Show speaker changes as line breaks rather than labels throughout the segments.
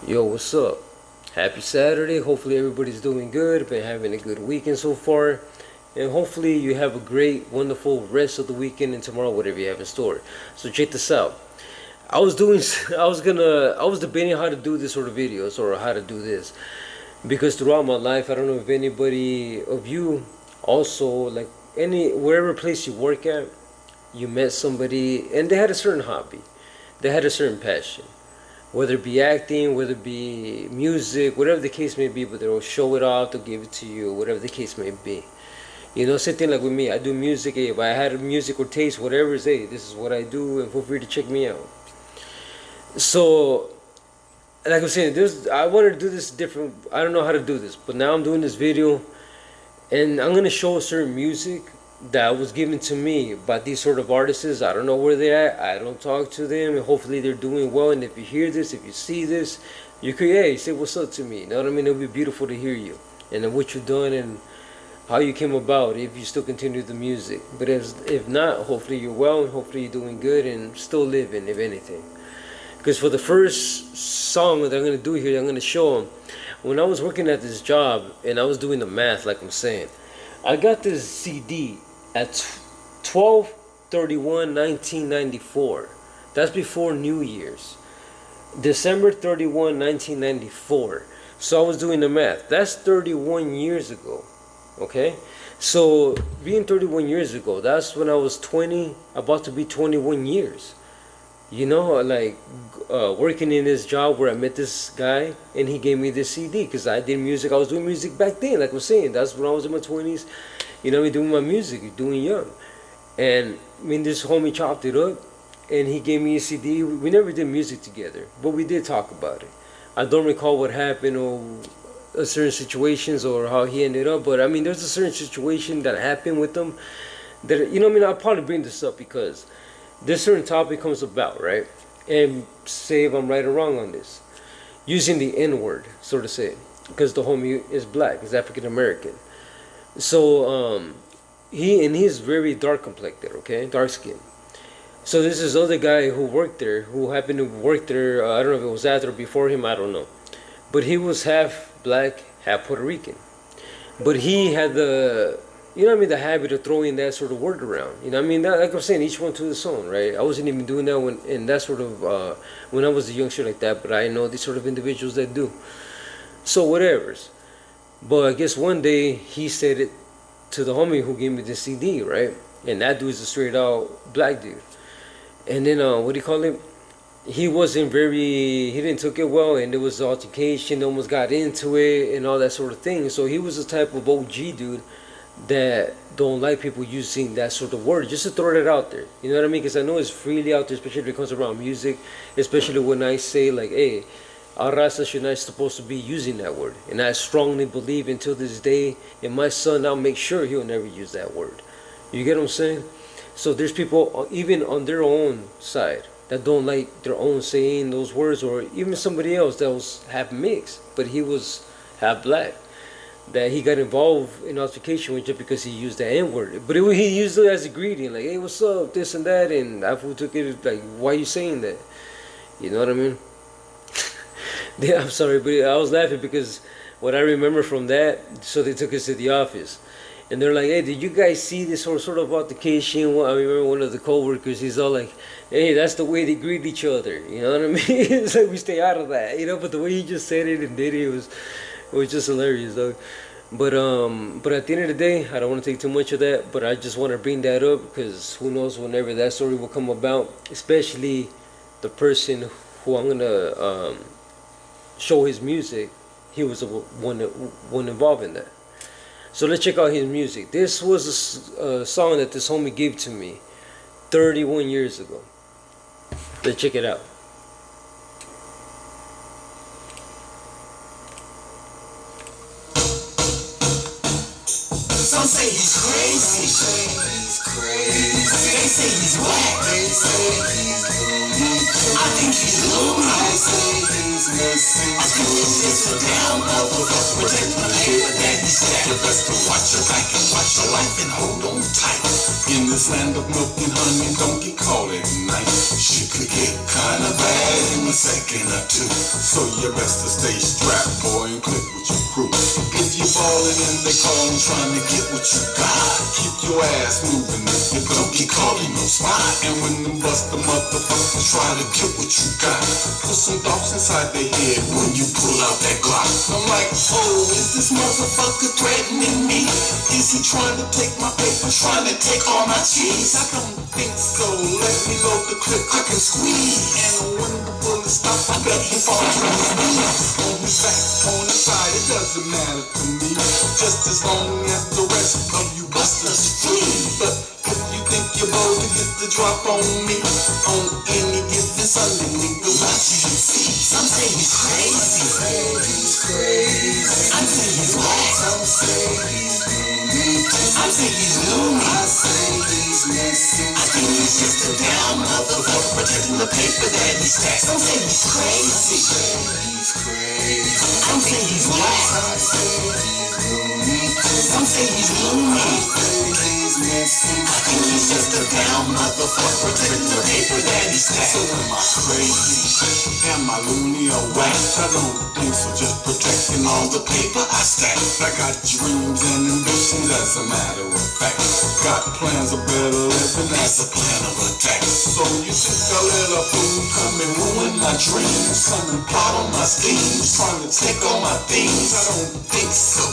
Yo, what's up? Happy Saturday. Hopefully everybody's doing good. Been having a good weekend so far. And hopefully you have a great, wonderful rest of the weekend and tomorrow, whatever you have in store. So check this out. I was doing, I was debating how to do this sort of videos or how to do this. Because throughout my life, I don't know if anybody of you also, like wherever place you work at, you met somebody and they had a certain hobby. They had a certain passion, whether it be acting, whether it be music, whatever the case may be, but they'll show it off, they'll give it to you, whatever the case may be. You know, same thing like with me. I do music. Hey, if I had a musical taste, whatever is, hey, this is what I do, and feel free to check me out. So, like I'm saying, I wanted to do this different. I don't know how to do this, but now I'm doing this video, and I'm gonna show certain music that was given to me by these sort of artists. I don't know where they're at. I don't talk to them, and hopefully they're doing well. And if you hear this, if you see this, you could, hey, say what's up to me. You know what I mean? It'll be beautiful to hear you and then what you've done and how you came about. If you still continue the music, but if not, hopefully you're well and hopefully you're doing good and still living, if anything. Because for the first song that I'm gonna do here, I'm gonna show them. When I was working at this job and I was doing the math, like I'm saying, I got this CD at 12/31/1994. That's before New Year's. December 31, 1994. So I was doing the math. That's 31 years ago. Okay? So being 31 years ago, that's when I was 20, about to be 21 years. You know, like working in this job where I met this guy and he gave me this CD because I did music. I was doing music back then, like I was saying. That's when I was in my 20s. You know, doing my music, doing young. And I mean, this homie chopped it up and he gave me a CD. We never did music together, but we did talk about it. I don't recall what happened or certain situations or how he ended up, but I mean, there's a certain situation that happened with them that, you know, I mean, I'll probably bring this up because this certain topic comes about, right? And say if I'm right or wrong on this. Using the N-word, so to say, because the homie is black, is African American. So he's very dark complected, okay, dark skinned. So this is other guy who worked there, who happened to work there. I don't know if it was after or before him. I don't know, but he was half black, half Puerto Rican. But he had the, you know what I mean, the habit of throwing that sort of word around. You know what I mean? That, like I'm saying, each one to his own, right? I wasn't even doing that when in that sort of when I was a youngster like that. But I know these sort of individuals that do. So whatever's. But I guess one day he said it to the homie who gave me the CD, right? And that dude's a straight out black dude. And then what do you call it? He wasn't very, he didn't took it well, and there was altercation, almost got into it and all that sort of thing. So he was the type of OG dude that don't like people using that sort of word, just to throw it out there. You know what I mean? Because I know it's freely out there, especially when it comes around music, especially when I say like, hey, our raza should not supposed to be using that word. And I strongly believe until this day, and my son, I'll make sure he'll never use that word. You get what I'm saying? So there's people, even on their own side, that don't like their own saying those words, or even somebody else that was half mixed, but he was half black, that he got involved in altercation with just because he used the N-word. But he used it as a greeting, like, hey, what's up, this and that, and I took it like, why are you saying that? You know what I mean? Yeah, I'm sorry, but I was laughing because what I remember from that, so they took us to the office. And they're like, hey, did you guys see this sort of altercation? Well, I remember one of the coworkers, he's all like, hey, that's the way they greet each other. You know what I mean? It's like we stay out of that, you know. But the way he just said it and did it was just hilarious, though. But at the end of the day, I don't want to take too much of that. But I just want to bring that up because who knows whenever that story will come about, especially the person who I'm gonna show his music. He was the one involved in that. So let's check out his music. This was a song that this homie gave to me 31 years ago. Let's check it out.
Some say he's crazy. They say he's whack. I think he's loony. missing. I think he's just a down motherfucker protecting the paper that he stacked. You best to watch your back and watch your life and hold on tight. In this land of milk and honey, don't get caught at night. Shit could get kinda bad in a second or two. So you best to stay strapped, boy, and click with your crew. If you ballin' and they callin' trying to get what you got, keep your ass moving if you don't get caught in no spot. And when them bust the motherfuckers try to get what you got, put some thoughts inside their head when you pull out that Glock. I'm like, oh, is this motherfucker threatening me? Is he trying to take my paper, trying to take all my cheese? I don't think so. Let me load the clip, I can squeeze. And when the bullet stops, I bet he fall to his knees. On his back, on his side, it doesn't matter to me. Just as long as the rest of you busters flee. But if you think you're bold to get the drop on me, on any given Sunday, nigga, watch you see. Some say he's crazy. He's crazy. Some say he's whack. Some say he's loony. Some say he's loony. I say he's missing. I think he's just a down motherfucker protecting the paper that he stacks. Some say he's crazy. He's crazy. Some say he's whack. Some say he's loony. Some say he's loony. I think he's just a down motherfucker protecting the paper that he stacks. So am I crazy? Am I loony or whack? I don't think so, just protecting all the paper I stack. I got dreams and ambitions as a matter of fact. Got plans of better living as a plan of attack. So you think I let a fool come and ruin my dreams? Come and plot on my schemes, trying to take all my things? I don't think so.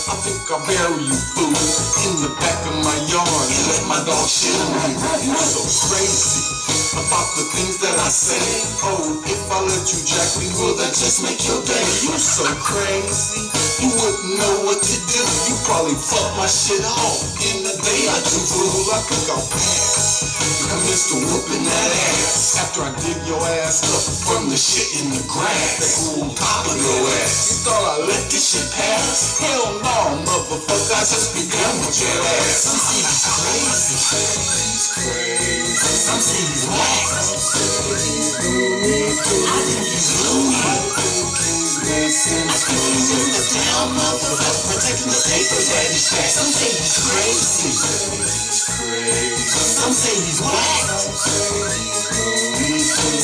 I think I'll bury you, fool, in the back of my yard and let my dog shit on you. You're so crazy about the things that I say. Oh, if I let you jack me, will that just make your day? You're so crazy, you wouldn't know what to do. You probably fuck my shit off in the day I do, fool. I think I'll pass. I'm Mr. Whooping that ass after I dig your ass up from the shit in the grass that grew on top of your ass. You thought I let this shit pass? Hell no, motherfucker, I just began with your ass. Some say he's crazy. He's crazy. Some say he's whack. Some say he's loony. I think he's loony. I think he's missing. I think he's just a down motherfucker protecting the paper that he stacks. Some say he's crazy. He's crazy. Some say he's whack. Some say he's loony.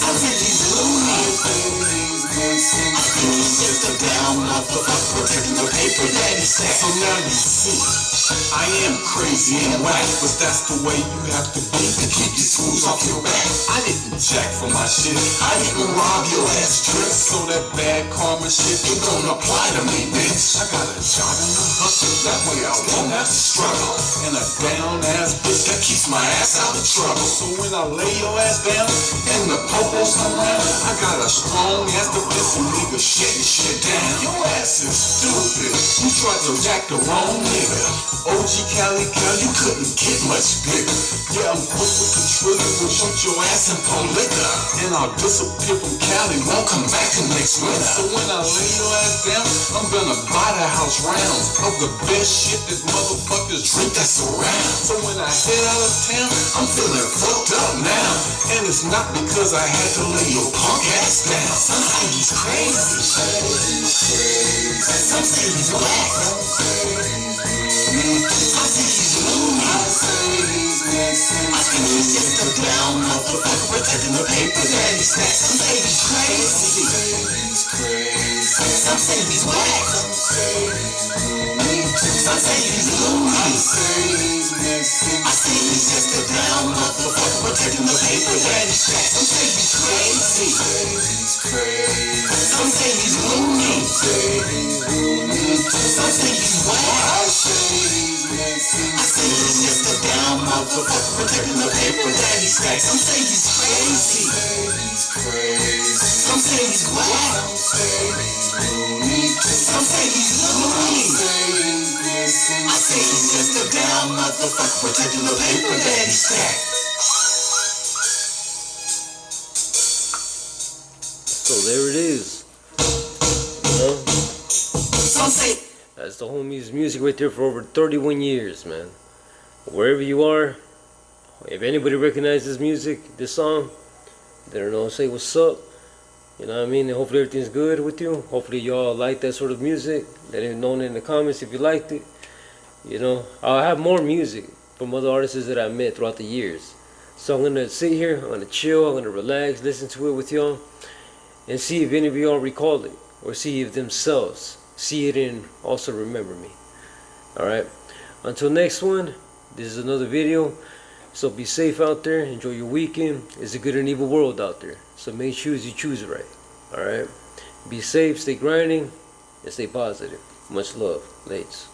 I think he's loony. I think he's missing. I think he's just a down motherfucker protecting the paper that he stacks. So now you see, I am crazy and whack, but that's the way you have to be to keep these fools off your back. I didn't jack for my shit, I didn't rob your ass trick, so that bad karma shit ain't gonna apply to me, bitch. I got a job and a hustle, that way I won't have to struggle, and a down ass bitch that keeps my ass out of trouble. So when I lay your ass down and the popos come around, I got a strong ass defense and nigga shit down. Your ass is stupid, you tried to jack the wrong nigga. OG Cali, you couldn't get much bigger. Yeah, I'm quick with the trigger, will shoot your ass in pole liquor. And I'll disappear from Cali, won't come back till next winter. So when I lay your ass down, I'm gonna buy the house rounds of the best shit that motherfuckers drink that's around. So when I head out of town, I'm feeling fucked up now. And it's not because I had to lay your punk ass down. Some say he's crazy. Some say he's whack. I say he's loony. I say he's missing. I think he's just a down motherfucker protecting the paper that he stacks. Some say he's crazy. Some say he's whack. Some say he's loony. Some say he's loony. I say he's missing. I say he's just a down motherfucker protecting the paper that he stacks. Some say he's crazy. Some say he's loony. Some say he's whack. I say he's just a down motherfucker protecting the paper that he stacks. Some say he's crazy. Some say he's whack. Some say he's loony. I say he's just a down motherfucker protecting the paper that he stacks.
So there it is. You know?
Some say
That's the homies' music right there for over 31 years, man. Wherever you are, if anybody recognizes this music, this song, they don't know, say what's up. You know what I mean? And hopefully everything's good with you. Hopefully y'all like that sort of music. Let it know in the comments if you liked it. You know, I'll have more music from other artists that I met throughout the years. So I'm gonna sit here, I'm gonna chill, I'm gonna relax, listen to it with y'all, and see if any of y'all recall it, or see if themselves see it and also remember me. Alright? Until next one, this is another video. So be safe out there, enjoy your weekend. It's a good and evil world out there. So make sure you choose right. Alright? Be safe, stay grinding, and stay positive. Much love. Lates.